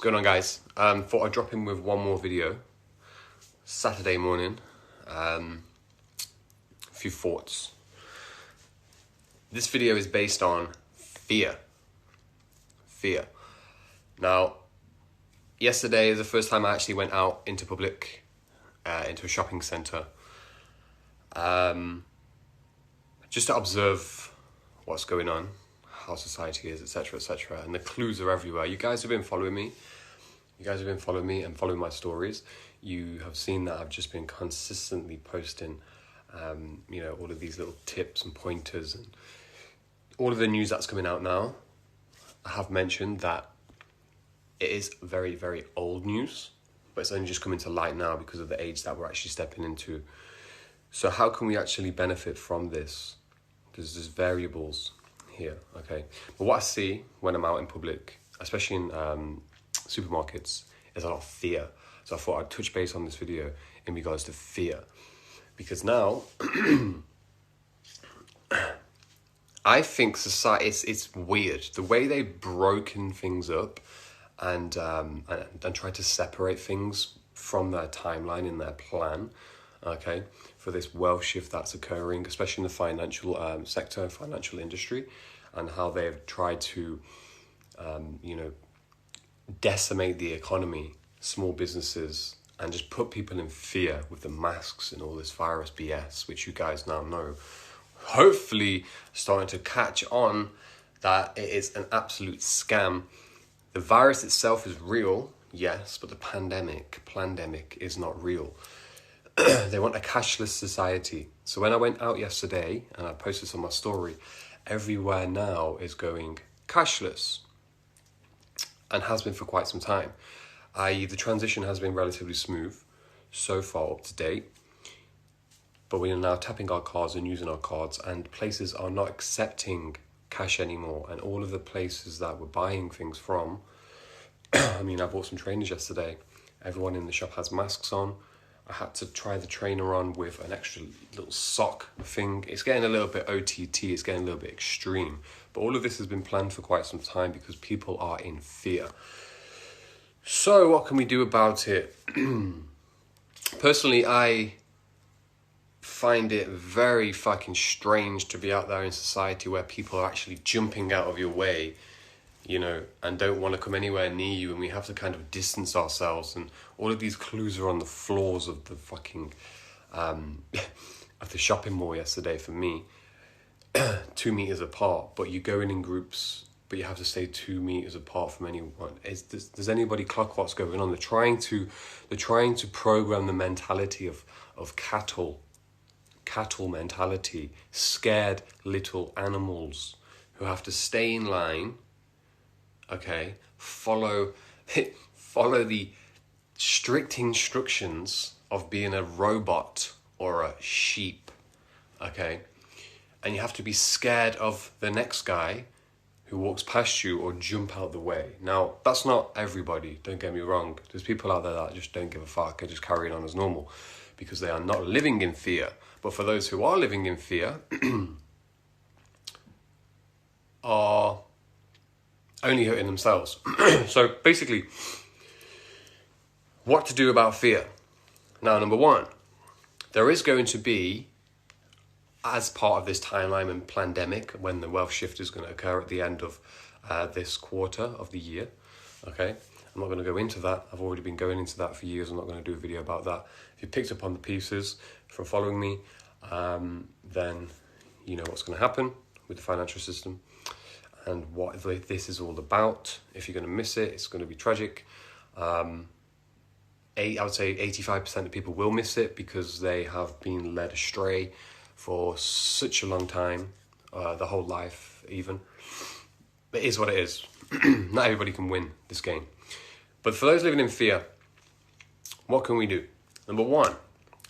going on, guys? Thought I'd drop in with one more video. Saturday morning. A few thoughts. This video is based on fear. Fear. Now, yesterday is the first time I actually went out into public, into a shopping centre, just to observe what's going on, how society is, etc., etc. And the clues are everywhere. You guys have been following me. You guys have been following me and following my stories. You have seen that I've just been consistently posting, all of these little tips and pointers and all of the news that's coming out now. I have mentioned that it is very, very old news, but it's only just coming to light now because of the age that we're actually stepping into. So how can we actually benefit from this? There's just variables here, okay? But what I see when I'm out in public, especially in supermarkets, is a lot of fear. So I thought I'd touch base on this video in regards to fear. Because now, I think society, it's weird. The way they've broken things up and tried to separate things from their timeline in their plan, okay, for this wealth shift that's occurring, especially in the financial sector, financial industry, and how they've tried to, decimate the economy, small businesses, and just put people in fear with the masks and all this virus BS, which you guys now know. Hopefully starting to catch on that it is an absolute scam. The virus itself is real, yes, but the pandemic is not real. They want a cashless society. So when I went out yesterday, and I posted this on my story, everywhere now is going cashless, and has been for quite some time. I.e., the transition has been relatively smooth, so far up to date, but we are now tapping our cards and using our cards, and places are not accepting cash anymore, and all of the places that we're buying things from, I bought some trainers yesterday, everyone in the shop has masks on. I had to try the trainer on with an extra little sock thing. It's getting a little bit OTT, it's getting a little bit extreme. But all of this has been planned for quite some time because people are in fear. So what can we do about it? Personally, I find it very fucking strange to be out there in society where people are actually jumping out of your way, and don't want to come anywhere near you, and we have to kind of distance ourselves, and all of these clues are on the floors of the fucking of the shopping mall yesterday for me. 2 meters apart, but you go in groups, but you have to stay 2 meters apart from anyone. Does anybody clock what's going on? They're trying to program the mentality of cattle mentality, scared little animals who have to stay in line. Okay, follow the strict instructions of being a robot or a sheep, okay? And you have to be scared of the next guy who walks past you or jump out the way. Now, that's not everybody, don't get me wrong. There's people out there that just don't give a fuck and just carry on as normal because they are not living in fear. But for those who are living in fear, are only hurting themselves. So basically, what to do about fear? Now, number one, there is going to be, as part of this timeline and pandemic, when the wealth shift is going to occur at the end of this quarter of the year, okay? I'm not going to go into that. I've already been going into that for years. I'm not going to do a video about that. If you picked up on the pieces from following me, then you know what's going to happen with the financial system and what this is all about. If you're going to miss it, it's going to be tragic. I would say 85% of people will miss it because they have been led astray for such a long time, the whole life even. It is what it is. Not everybody can win this game. But for those living in fear, what can we do? Number one,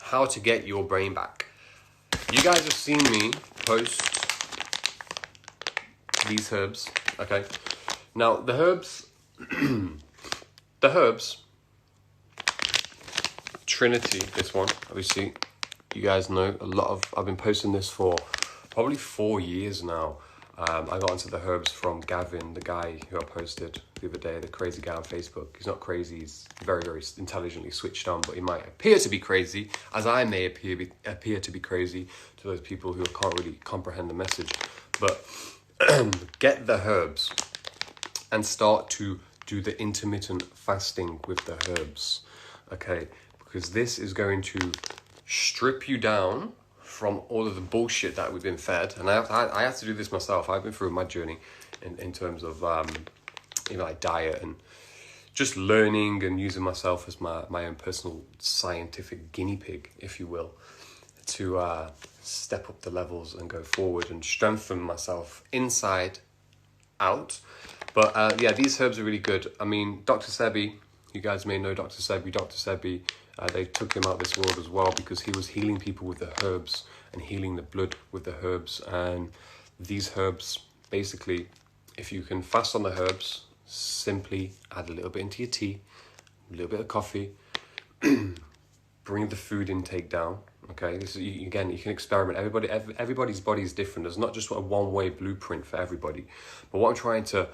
how to get your brain back. You guys have seen me post these herbs, okay? Now, the herbs, Trinity, this one, obviously, you guys know I've been posting this for probably 4 years now. I got into the herbs from Gavin, the guy who I posted the other day, the crazy guy on Facebook. He's not crazy, he's very, very intelligently switched on, but he might appear to be crazy, as I may appear to be crazy to those people who can't really comprehend the message. But get the herbs and start to do the intermittent fasting with the herbs, okay? Because this is going to strip you down from all of the bullshit that we've been fed. And I have to do this myself. I've been through my journey in terms of like diet and just learning and using myself as my own personal scientific guinea pig, if you will, to step up the levels and go forward and strengthen myself inside out. But yeah, these herbs are really good. I mean, Dr. Sebi, you guys may know Dr. Sebi. Dr. Sebi, they took him out of this world as well because he was healing people with the herbs and healing the blood with the herbs. And these herbs, basically, if you can fast on the herbs, simply add a little bit into your tea, a little bit of coffee, bring the food intake down. Okay, this is, again, you can experiment. Everybody's body is different. There's not just a one-way blueprint for everybody. But what I'm trying to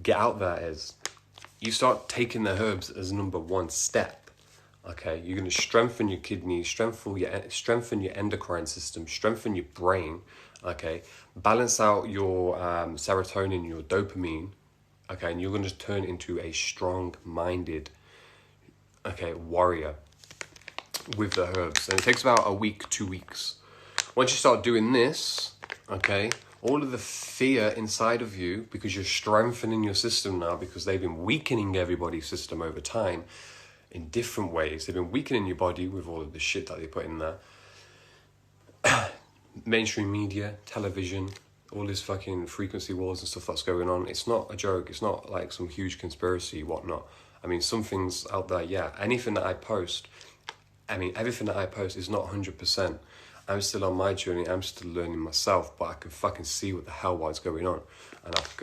get out there is you start taking the herbs as number one step. Okay, you're going to strengthen your kidneys, strengthen your endocrine system, strengthen your brain. Okay, balance out your serotonin, your dopamine. Okay, and you're going to turn into a strong-minded, warrior with the herbs. And it takes about a week, 2 weeks. Once you start doing this, okay, all of the fear inside of you, because you're strengthening your system now, because they've been weakening everybody's system over time in different ways. They've been weakening your body with all of the shit that they put in there. Mainstream media, television, all this fucking frequency wars and stuff that's going on. It's not a joke. It's not like some huge conspiracy, whatnot. I mean, some things out there, yeah. Everything that I post is not 100%. I'm still on my journey. I'm still learning myself, but I can fucking see what's going on. And I've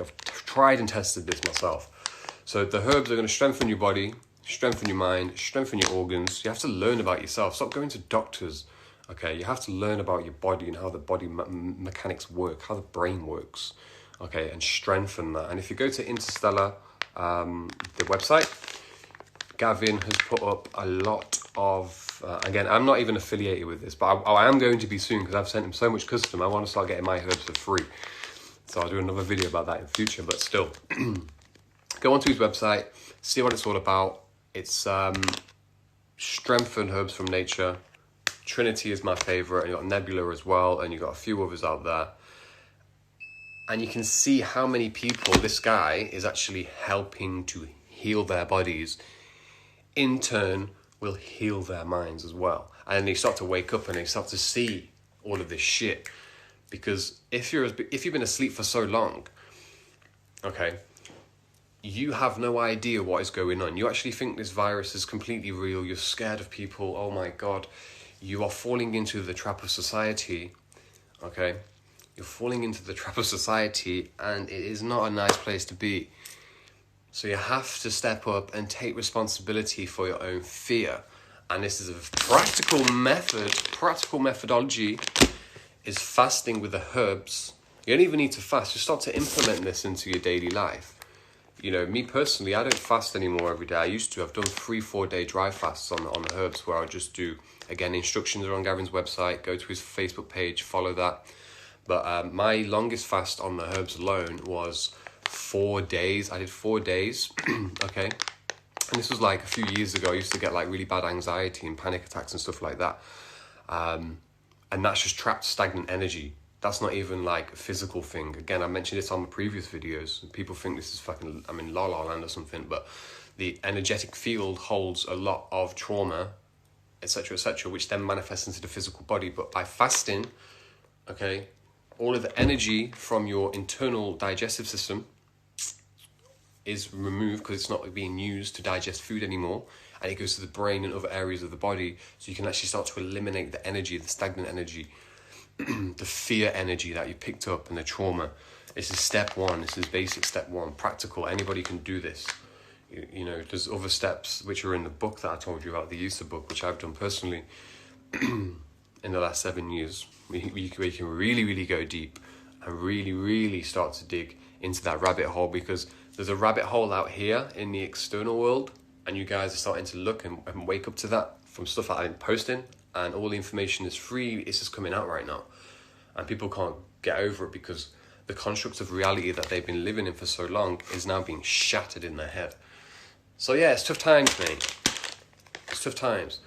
tried and tested this myself. So the herbs are going to strengthen your body, strengthen your mind, strengthen your organs. You have to learn about yourself. Stop going to doctors. Okay, you have to learn about your body and how the body mechanics work, how the brain works. Okay, and strengthen that. And if you go to Interstellar, the website, Gavin has put up a lot of, again, I'm not even affiliated with this, but I am going to be soon because I've sent him so much custom. I want to start getting my herbs for free. So I'll do another video about that in future, but still. Go onto his website, see what it's all about. It's strengthened herbs from nature. Trinity is my favorite, and you've got Nebula as well, and you've got a few others out there. And you can see how many people this guy is actually helping to heal their bodies. In turn, will heal their minds as well. And then they start to wake up and they start to see all of this shit. Because if you've been asleep for so long, okay, you have no idea what is going on. You actually think this virus is completely real. You're scared of people. Oh my God. You are falling into the trap of society, okay? You're falling into the trap of society, and it is not a nice place to be. So you have to step up and take responsibility for your own fear. And this is a practical methodology is fasting with the herbs. You don't even need to fast. Just start to implement this into your daily life. You know, me personally, I don't fast anymore every day. I used to. I've done 3-4 day dry fasts on the herbs where I'll just do, again, instructions are on Gavin's website. Go to his Facebook page, follow that. But my longest fast on the herbs alone was 4 days. I did 4 days, okay? And this was like a few years ago. I used to get like really bad anxiety and panic attacks and stuff like that. And that's just trapped stagnant energy. That's not even like a physical thing. Again, I mentioned this on the previous videos. People think this is fucking, I'm in La La Land or something, but the energetic field holds a lot of trauma, etc., which then manifests into the physical body. But by fasting, okay, all of the energy from your internal digestive system is removed because it's not being used to digest food anymore, and it goes to the brain and other areas of the body, so you can actually start to eliminate the energy, the stagnant energy, the fear energy that you picked up and the trauma. This is step one. This is basic step one, practical. Anybody can do this. You know, there's other steps which are in the book that I told you about, the user book, which I've done personally in the last 7 years. We can really, really go deep and really, really start to dig into that rabbit hole, because there's a rabbit hole out here in the external world, and you guys are starting to look and wake up to that from stuff that I've been posting, and all the information is free. It's just coming out right now, and people can't get over it because the construct of reality that they've been living in for so long is now being shattered in their head. So yeah, it's tough times, mate. It's tough times.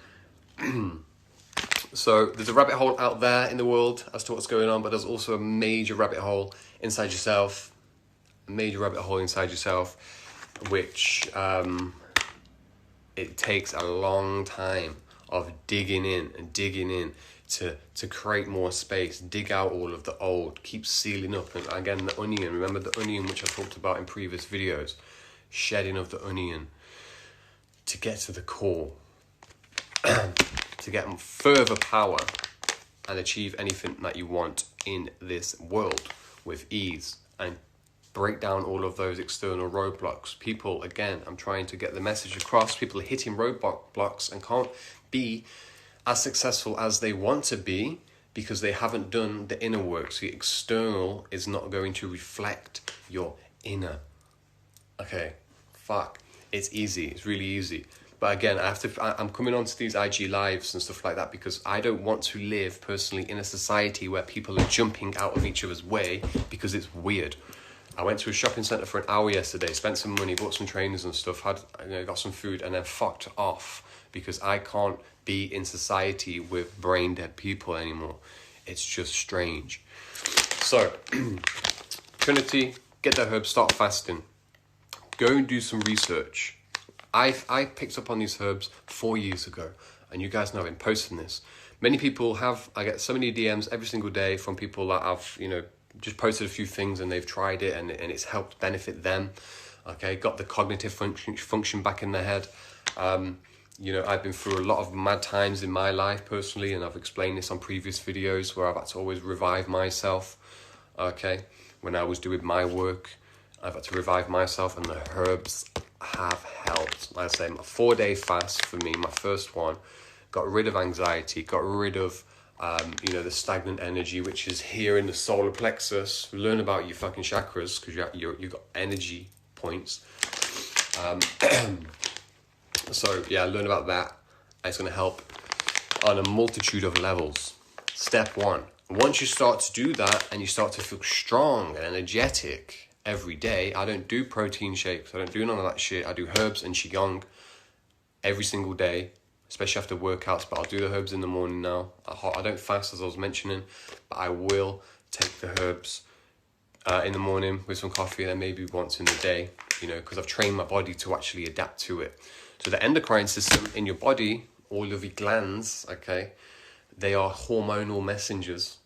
So there's a rabbit hole out there in the world as to what's going on, but there's also a major rabbit hole inside yourself. A major rabbit hole inside yourself, which it takes a long time of digging in to create more space, dig out all of the old, keep sealing up. And again, the onion, remember the onion, which I talked about in previous videos, shedding of the onion to get to the core, to get further power and achieve anything that you want in this world with ease, and break down all of those external roadblocks. People, again, I'm trying to get the message across, people are hitting roadblocks and can't be as successful as they want to be because they haven't done the inner work. So the external is not going to reflect your inner. Okay, fuck. It's easy. It's really easy. But again, I'm coming onto these IG lives and stuff like that because I don't want to live personally in a society where people are jumping out of each other's way because it's weird. I went to a shopping centre for an hour yesterday, spent some money, bought some trainers and stuff, got some food, and then fucked off because I can't be in society with brain dead people anymore. It's just strange. So, Trinity, get the herbs, start fasting. Go and do some research. I picked up on these herbs 4 years ago, and you guys know I've been posting this. Many people I get so many DMs every single day from people that I've, just posted a few things and they've tried it and it's helped benefit them. Okay, got the cognitive function back in their head. I've been through a lot of mad times in my life personally, and I've explained this on previous videos where I've had to always revive myself. Okay, when I was doing my work, I've had to revive myself, and the herbs have helped. Like I say, my 4-day fast for me, my first one, got rid of anxiety, got rid of the stagnant energy, which is here in the solar plexus. Learn about your fucking chakras because you've got energy points. So yeah, learn about that. It's going to help on a multitude of levels. Step 1. Once you start to do that and you start to feel strong and energetic every day, I don't do protein shakes. I don't do none of that shit. I do herbs and qigong every single day, especially after workouts, but I'll do the herbs in the morning now. I don't fast, as I was mentioning, but I will take the herbs in the morning with some coffee, and then maybe once in the day, because I've trained my body to actually adapt to it. So the endocrine system in your body, all of your glands, okay, they are hormonal messengers,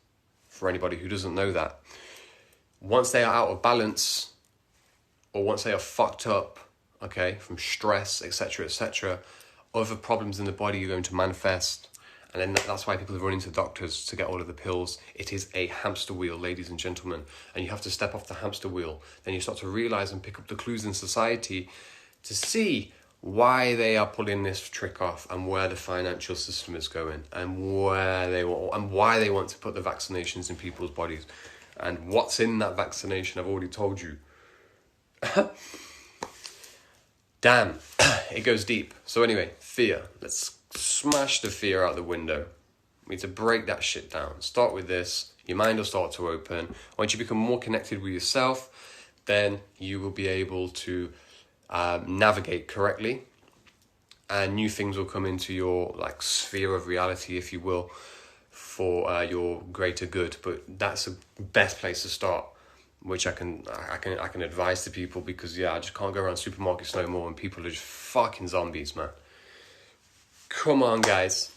for anybody who doesn't know that. Once they are out of balance, or once they are fucked up, okay, from stress, etc., other problems in the body are going to manifest. And then that's why people are running to doctors to get all of the pills. It is a hamster wheel, ladies and gentlemen. And you have to step off the hamster wheel. Then you start to realize and pick up the clues in society to see why they are pulling this trick off, and where the financial system is going, and why they want to put the vaccinations in people's bodies. And what's in that vaccination, I've already told you. Damn, it goes deep. So anyway, fear. Let's smash the fear out the window. We need to break that shit down. Start with this. Your mind will start to open. Once you become more connected with yourself, then you will be able to navigate correctly, and new things will come into your sphere of reality, if you will, for your greater good. But that's the best place to start, which I can advise to people, because I just can't go around supermarkets no more and people are just fucking zombies, man. Come on, guys.